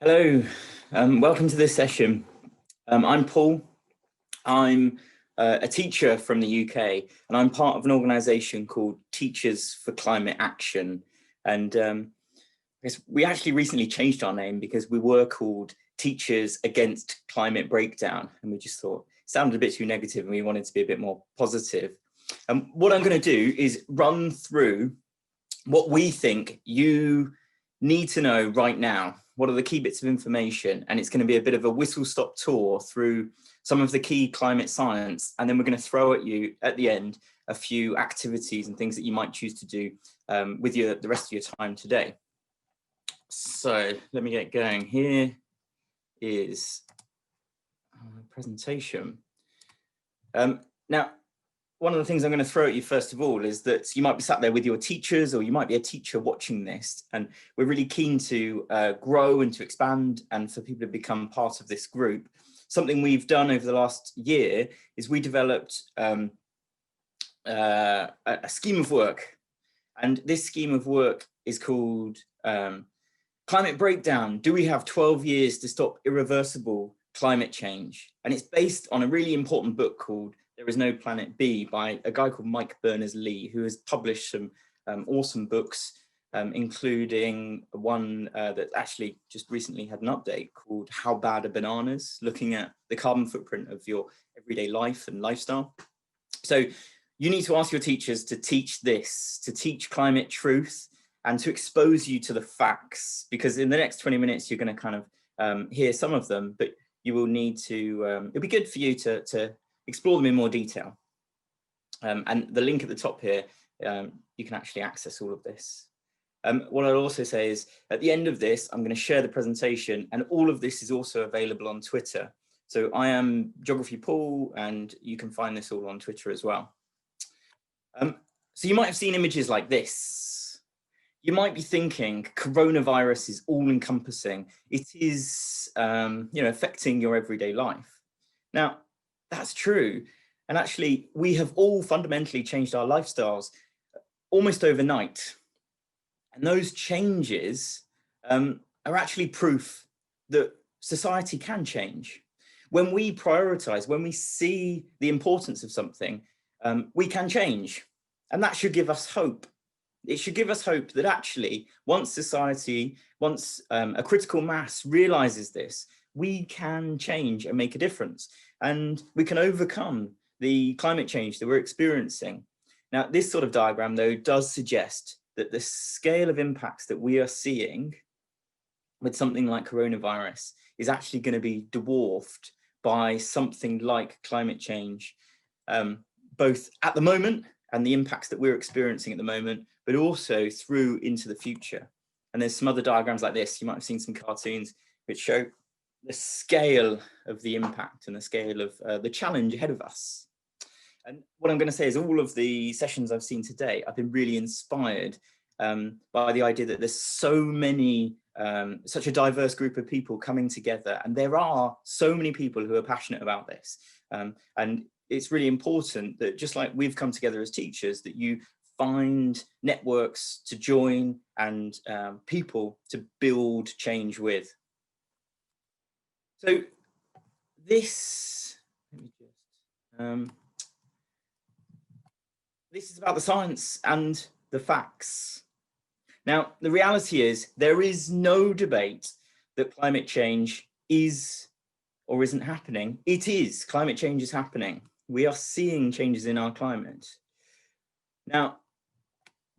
Hello, welcome to this session. I'm Paul. I'm a teacher from the UK, and I'm part of an organisation called Teachers for Climate Action. And I guess we actually recently changed our name because we were called Teachers Against Climate Breakdown, and we just thought it sounded a bit too negative, and we wanted to be a bit more positive. And what I'm going to do is run through what we think you need to know right now. What are the key bits of information? And it's going to be a bit of a whistle-stop tour through some of the key climate science. And then we're going to throw at you at the end a few activities and things that you might choose to do with the rest of your time today. So let me get going. Here is our presentation. Now, one of the things I'm going to throw at you first of all is that you might be sat there with your teachers, or you might be a teacher watching this, and we're really keen to grow and to expand and for people to become part of this group. Something we've done over the last year is we developed a scheme of work, and this scheme of work is called Climate Breakdown. Do we have 12 years to stop irreversible climate change? And it's based on a really important book called There Is No Planet B by a guy called Mike Berners-Lee, who has published some awesome books, including one that actually just recently had an update called How Bad Are Bananas?, looking at the carbon footprint of your everyday life and lifestyle. So you need to ask your teachers to teach this, to teach climate truth and to expose you to the facts, because in the next 20 minutes, you're going to kind of hear some of them, but you will need to, it'll be good for you to explore them in more detail. And the link at the top here, you can actually access all of this. What I'll also say is at the end of this, I'm going to share the presentation, and all of this is also available on Twitter. So I am Geography Paul, and you can find this all on Twitter as well. So you might have seen images like this. You might be thinking coronavirus is all encompassing. It is, affecting your everyday life. Now, that's true. And actually, we have all fundamentally changed our lifestyles almost overnight. And those changes are actually proof that society can change. When we prioritize, when we see the importance of something, we can change. And that should give us hope. It should give us hope that actually, once society, once a critical mass realizes this, we can change and make a difference. And we can overcome the climate change that we're experiencing. Now, this sort of diagram, though, does suggest that the scale of impacts that we are seeing with something like coronavirus is actually going to be dwarfed by something like climate change, both at the moment and the impacts that we're experiencing at the moment, but also through into the future. And there's some other diagrams like this. You might have seen some cartoons which show the scale of the impact and the scale of the challenge ahead of us. And what I'm going to say is all of the sessions I've seen today, I've been really inspired by the idea that there's so many, such a diverse group of people coming together. And there are so many people who are passionate about this. And it's really important that just like we've come together as teachers, that you find networks to join and people to build change with. So this, this is about the science and the facts. Now, the reality is there is no debate that climate change is or isn't happening. It is. Climate change is happening. We are seeing changes in our climate. Now,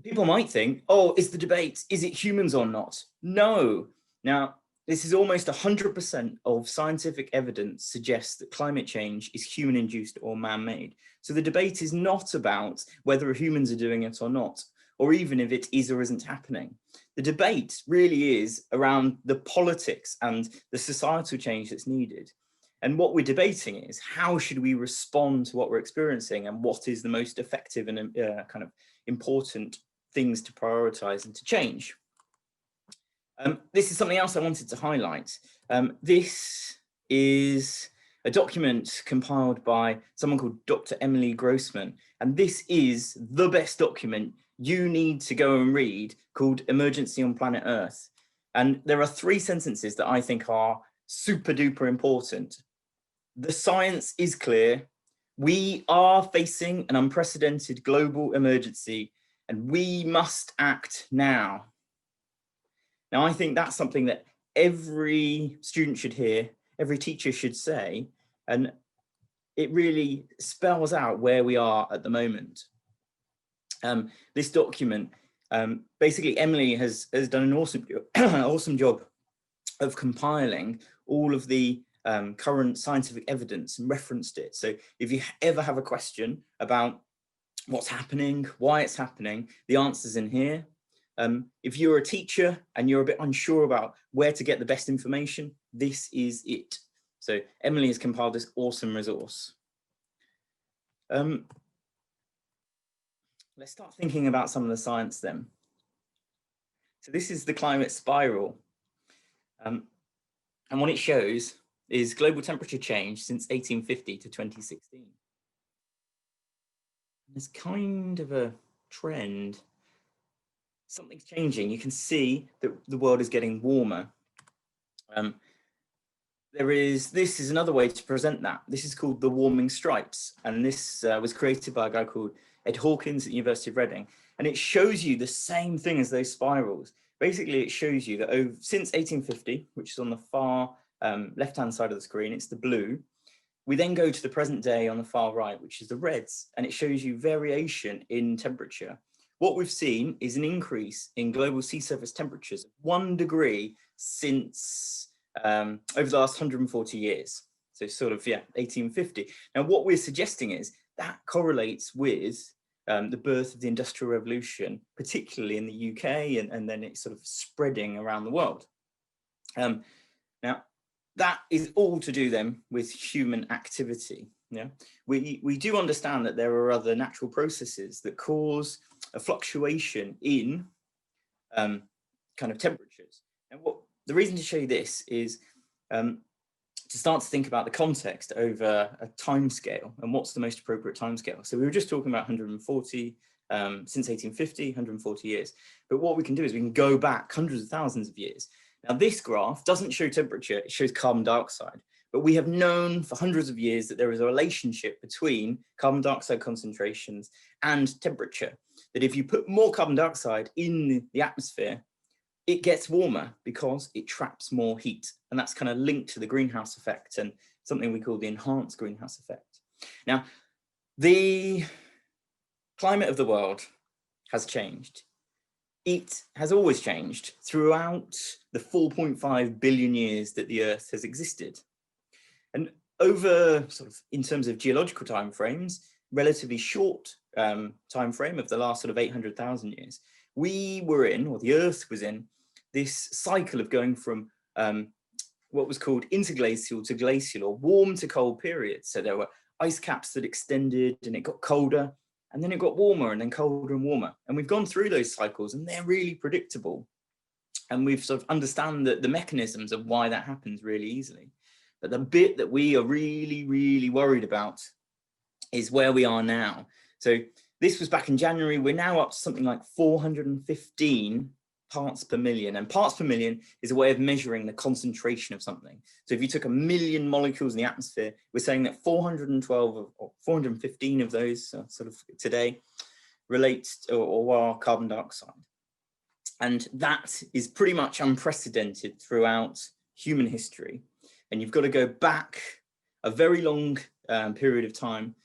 people might think, oh, is the debate, is it humans or not? No. Now, this is almost 100% of scientific evidence suggests that climate change is human-induced or man-made. So the debate is not about whether humans are doing it or not, or even if it is or isn't happening. The debate really is around the politics and the societal change that's needed. And what we're debating is how should we respond to what we're experiencing, and what is the most effective and kind of important things to prioritize and to change. This is something else I wanted to highlight. This is a document compiled by someone called Dr. Emily Grossman, and this is the best document you need to go and read, called Emergency on Planet Earth. And there are 3 sentences that I think are super duper important. The science is clear. We are facing an unprecedented global emergency and we must act now. Now, I think that's something that every student should hear, every teacher should say, and it really spells out where we are at the moment. This document, basically Emily has done an awesome job of compiling all of the current scientific evidence and referenced it. So if you ever have a question about what's happening, why it's happening, the answer's in here. If you're a teacher and you're a bit unsure about where to get the best information, this is it. So Emily has compiled this awesome resource. Let's start thinking about some of the science then. So this is the climate spiral. And what it shows is global temperature change since 1850 to 2016. There's kind of a trend. Something's changing. You can see that the world is getting warmer. This is another way to present that. This is called the warming stripes. And this was created by a guy called Ed Hawkins at the University of Reading. And it shows you the same thing as those spirals. Basically, it shows you that since 1850, which is on the far left-hand side of the screen, it's the blue. We then go to the present day on the far right, which is the reds, and it shows you variation in temperature. What we've seen is an increase in global sea surface temperatures of 1 degree since over the last 140 years. So sort of, 1850. Now, what we're suggesting is that correlates with the birth of the Industrial Revolution, particularly in the UK, and then it's sort of spreading around the world. Now, that is all to do then with human activity. Yeah, we do understand that there are other natural processes that cause a fluctuation in kind of temperatures. And the reason to show you this is to start to think about the context over a time scale and what's the most appropriate time scale. So we were just talking about 140 since 1850, 140 years. But what we can do is we can go back hundreds of thousands of years. Now, this graph doesn't show temperature, it shows carbon dioxide. But we have known for hundreds of years that there is a relationship between carbon dioxide concentrations and temperature. That if you put more carbon dioxide in the atmosphere, it gets warmer because it traps more heat. And that's kind of linked to the greenhouse effect and something we call the enhanced greenhouse effect. Now, the climate of the world has changed. It has always changed throughout the 4.5 billion years that the Earth has existed. And over sort of in terms of geological timeframes, relatively short time frame of the last sort of 800,000 years, we were in, or the Earth was in, this cycle of going from what was called interglacial to glacial, or warm to cold periods. So there were ice caps that extended and it got colder, and then it got warmer and then colder and warmer. And we've gone through those cycles and they're really predictable. And we've sort of understand the mechanisms of why that happens really easily. But the bit that we are really, really worried about is where we are now. So this was back in January. We're now up to something like 415 parts per million. And parts per million is a way of measuring the concentration of something. So if you took 1 million molecules in the atmosphere, we're saying that 412 or 415 of those sort of today relate to, or are carbon dioxide. And that is pretty much unprecedented throughout human history. And you've got to go back a very long period of time,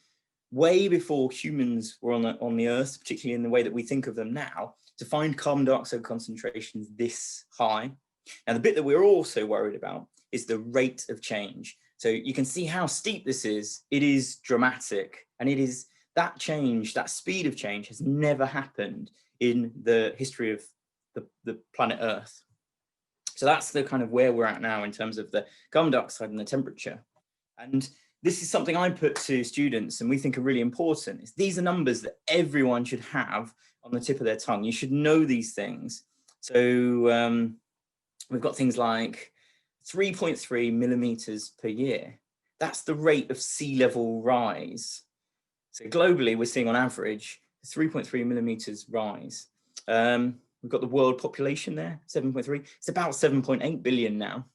way before humans were on the Earth, particularly in the way that we think of them now, to find carbon dioxide concentrations this high. Now, the bit that we're also worried about is the rate of change. So you can see how steep this is. It is dramatic. And it is that change, that speed of change has never happened in the history of the planet Earth. So that's the kind of where we're at now in terms of the carbon dioxide and the temperature. And this is something I put to students and we think are really important. Is these are numbers that everyone should have on the tip of their tongue. You should know these things. So we've got things like 3.3 millimeters per year. That's the rate of sea level rise. So globally, we're seeing on average 3.3 millimeters rise. We've got the world population there, 7.3. It's about 7.8 billion now.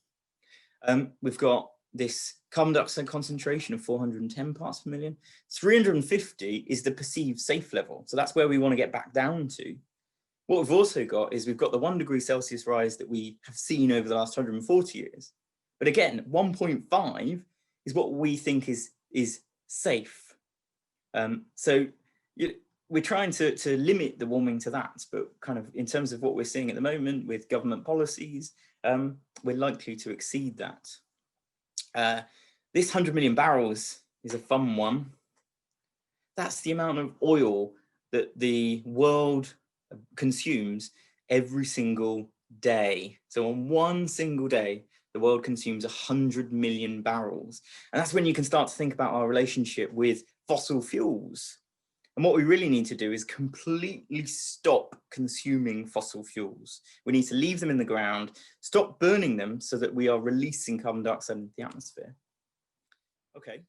We've got this carbon dioxide concentration of 410 parts per million. 350 is the perceived safe level. So that's where we want to get back down to. What we've also got is we've got the 1 degree Celsius rise that we have seen over the last 140 years. But again, 1.5 is what we think is safe. So we're trying to limit the warming to that, but kind of in terms of what we're seeing at the moment with government policies, we're likely to exceed that. This 100 million barrels is a fun one. That's the amount of oil that the world consumes every single day. So on one single day, the world consumes 100 million barrels. And that's when you can start to think about our relationship with fossil fuels. And what we really need to do is completely stop consuming fossil fuels. We need to leave them in the ground, stop burning them so that we are releasing carbon dioxide into the atmosphere. Okay,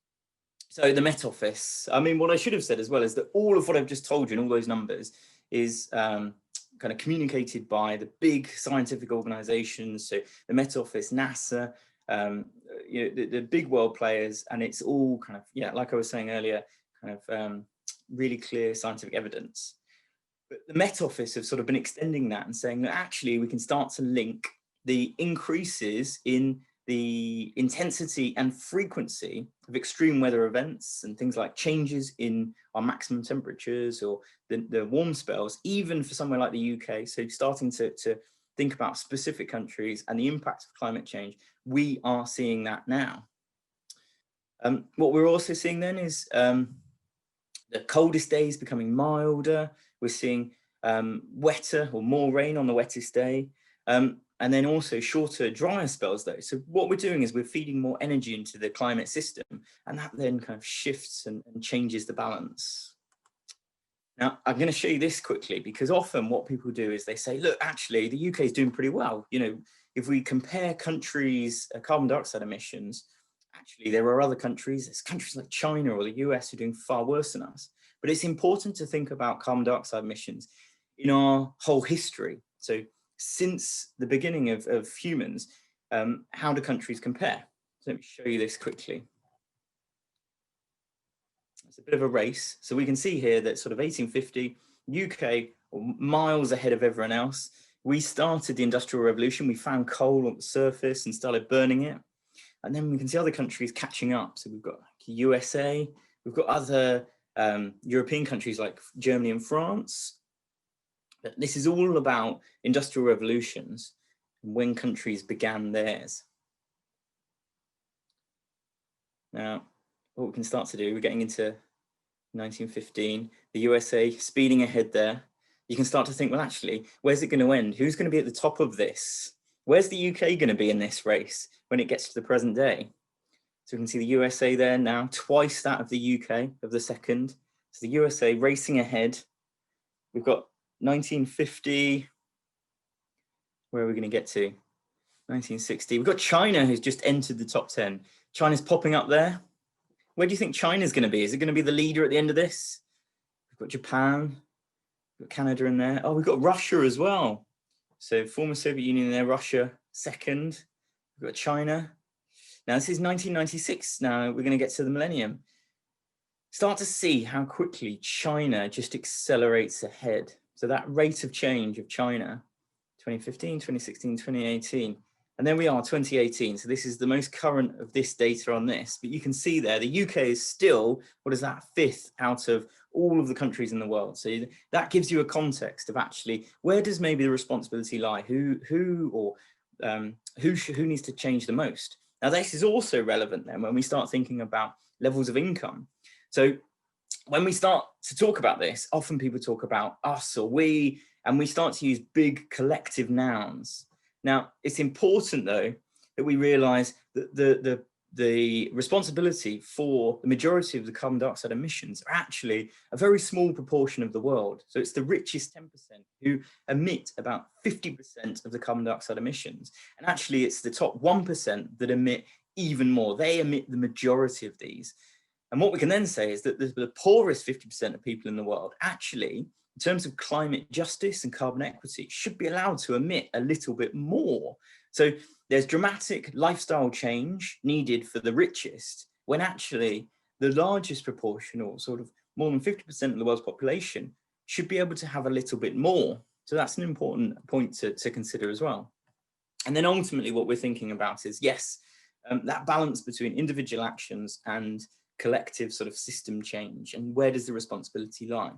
so the Met Office. I mean, what I should have said as well is that all of what I've just told you and all those numbers is kind of communicated by the big scientific organizations. So the Met Office, NASA, the big world players, and it's all kind of, yeah, like I was saying earlier, kind of really clear scientific evidence. But the Met Office have sort of been extending that and saying that actually we can start to link the increases in the intensity and frequency of extreme weather events and things like changes in our maximum temperatures or the warm spells, even for somewhere like the UK. So starting to think about specific countries and the impact of climate change, we are seeing that now. What we're also seeing then is the coldest days becoming milder. We're seeing wetter or more rain on the wettest day. And then also shorter, drier spells though. So what we're doing is we're feeding more energy into the climate system, and that then kind of shifts and changes the balance. Now, I'm going to show you this quickly because often what people do is they say, look, actually, the UK is doing pretty well. You know, if we compare countries' carbon dioxide emissions, actually, there are other countries, there's countries like China or the US who are doing far worse than us. But it's important to think about carbon dioxide emissions in our whole history. So since the beginning of humans, how do countries compare? So let me show you this quickly. It's a bit of a race. So we can see here that sort of 1850, UK miles ahead of everyone else. We started the Industrial Revolution. We found coal on the surface and started burning it. And then we can see other countries catching up. So we've got USA, we've got other European countries like Germany and France. But this is all about industrial revolutions and when countries began theirs. Now, what we can start to do, we're getting into 1915, the USA speeding ahead there. You can start to think, well, actually, where's it going to end? Who's going to be at the top of this? Where's the UK going to be in this race when it gets to the present day? So we can see the USA there now, twice that of the UK, of the second. So the USA racing ahead. We've got 1950. Where are we going to get to? 1960. We've got China who's just entered the top 10. China's popping up there. Where do you think China's going to be? Is it going to be the leader at the end of this? We've got Japan. We've got Canada in there. Oh, we've got Russia as well. So former Soviet Union there, Russia second. We've got China. Now this is 1996. Now we're going to get to the millennium. Start to see how quickly China just accelerates ahead. So that rate of change of China, 2015, 2016, 2018. And then we are 2018. So this is the most current of this data on this. But you can see there, the UK is still, what is that, fifth out of all of the countries in the world. So that gives you a context of actually, where does maybe the responsibility lie? Who needs to change the most? Now, this is also relevant then when we start thinking about levels of income. So when we start to talk about this, often people talk about us or we, and we start to use big collective nouns. Now, it's important, though, that we realize that the responsibility for the majority of the carbon dioxide emissions are actually a very small proportion of the world. So it's the richest 10% who emit about 50% of the carbon dioxide emissions. And actually, it's the top 1% that emit even more. They emit the majority of these. And what we can then say is that the poorest 50% of people in the world actually in terms of climate justice and carbon equity, should be allowed to emit a little bit more. So there's dramatic lifestyle change needed for the richest, when actually the largest proportion, or sort of more than 50% of the world's population, should be able to have a little bit more. So that's an important point to consider as well. And then ultimately what we're thinking about is, yes, that balance between individual actions and collective sort of system change, and where does the responsibility lie?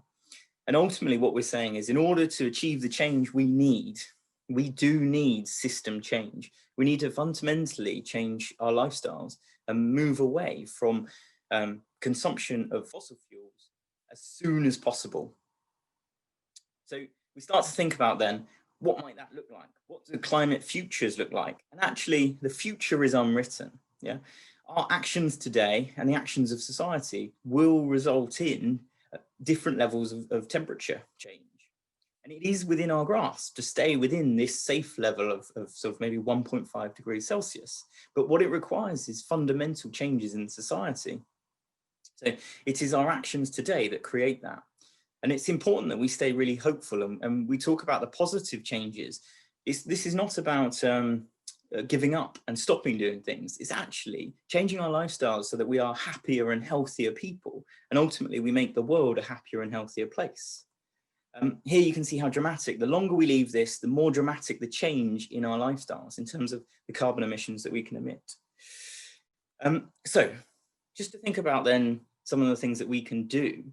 And ultimately what we're saying is, in order to achieve the change we do need system change. We need to fundamentally change our lifestyles and move away from consumption of fossil fuels as soon as possible. So we start to think about then, what might that look like? What do climate futures look like? And actually the future is unwritten. Yeah, our actions today and the actions of society will result in different levels of temperature change. And it is within our grasp to stay within this safe level of sort of maybe 1.5 degrees Celsius. But what it requires is fundamental changes in society. So it is our actions today that create that. And it's important that we stay really hopeful, and we talk about the positive changes. This is not about giving up and stopping doing things. It's actually changing our lifestyles so that we are happier and healthier people. And ultimately we make the world a happier and healthier place. Here you can see how dramatic, the longer we leave this, the more dramatic the change in our lifestyles in terms of the carbon emissions that we can emit. So just to think about then some of the things that we can do,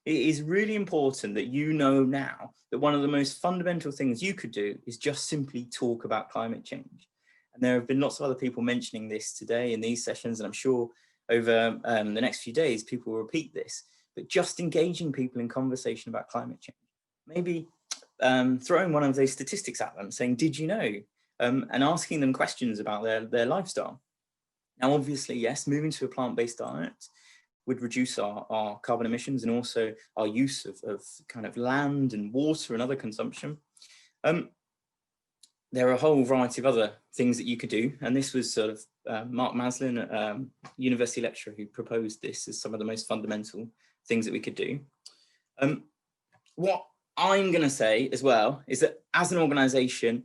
it is really important that you know now that one of the most fundamental things you could do is just simply talk about climate change. And there have been lots of other people mentioning this today in these sessions, and I'm sure over the next few days, people will repeat this, but just engaging people in conversation about climate change. Maybe throwing one of those statistics at them, saying, did you know? And asking them questions about their lifestyle. Now, obviously, yes, moving to a plant-based diet would reduce our carbon emissions and also our use of kind of land and water and other consumption. There are a whole variety of other things that you could do. And this was sort of Mark Maslin, university lecturer, who proposed this as some of the most fundamental things that we could do. What I'm going to say as well is that as an organization,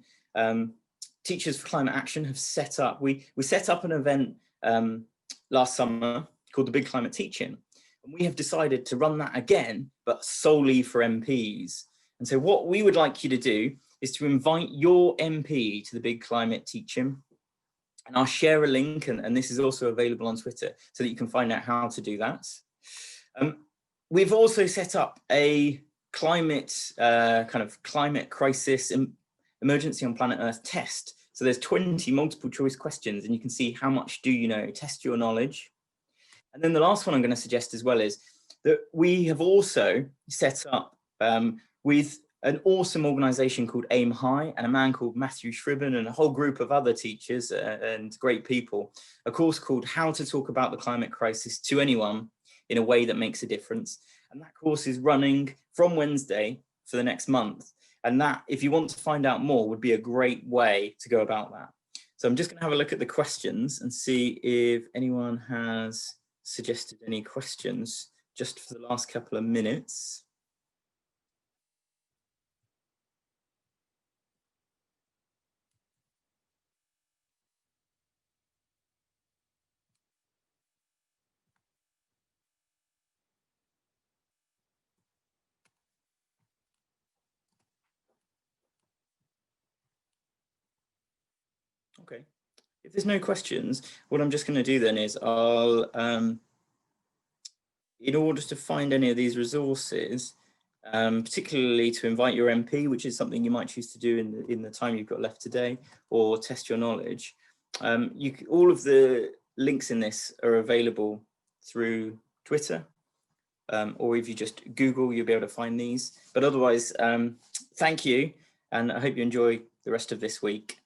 Teachers for Climate Action have set up, we set up an event last summer called the Big Climate Teach-In, and we have decided to run that again, but solely for MPs. And so what we would like you to do is to invite your MP to the Big Climate Teach-In, and I'll share a link, and this is also available on Twitter so that you can find out how to do that. We've also set up a climate crisis emergency on planet Earth test. So there's 20 multiple choice questions, and you can see how much do you know, test your knowledge. And then the last one I'm going to suggest as well is that we have also set up with an awesome organization called Aim High and a man called Matthew Shribben and a whole group of other teachers and great people, a course called How to Talk About the Climate Crisis to Anyone in a Way That Makes a Difference. And that course is running from Wednesday for the next month. And that, if you want to find out more, would be a great way to go about that. So I'm just going to have a look at the questions and see if anyone has suggested any questions just for the last couple of minutes. Okay, if there's no questions, what I'm just going to do then is I'll, in order to find any of these resources, particularly to invite your MP, which is something you might choose to do in the time you've got left today, or test your knowledge. All of the links in this are available through Twitter, or if you just Google, you'll be able to find these. But otherwise, thank you, and I hope you enjoy the rest of this week.